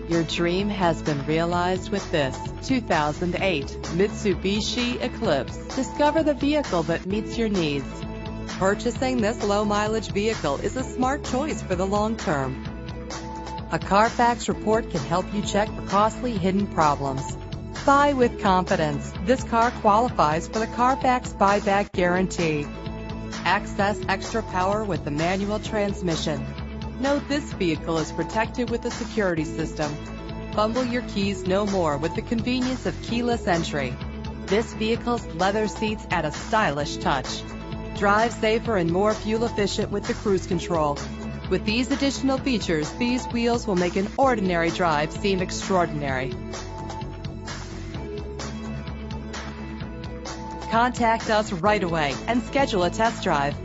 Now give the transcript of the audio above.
Your dream has been realized with this 2008 Mitsubishi Eclipse. Discover the vehicle that meets your needs. Purchasing this low-mileage vehicle is a smart choice for the long term. A Carfax report can help you check for costly hidden problems. Buy with confidence. This car qualifies for the Carfax buyback guarantee. Access extra power with the manual transmission. Note this vehicle is protected with a security system. Fumble your keys no more with the convenience of keyless entry. This vehicle's leather seats add a stylish touch. Drive safer and more fuel efficient with the cruise control. With these additional features, these wheels will make an ordinary drive seem extraordinary. Contact us right away and schedule a test drive.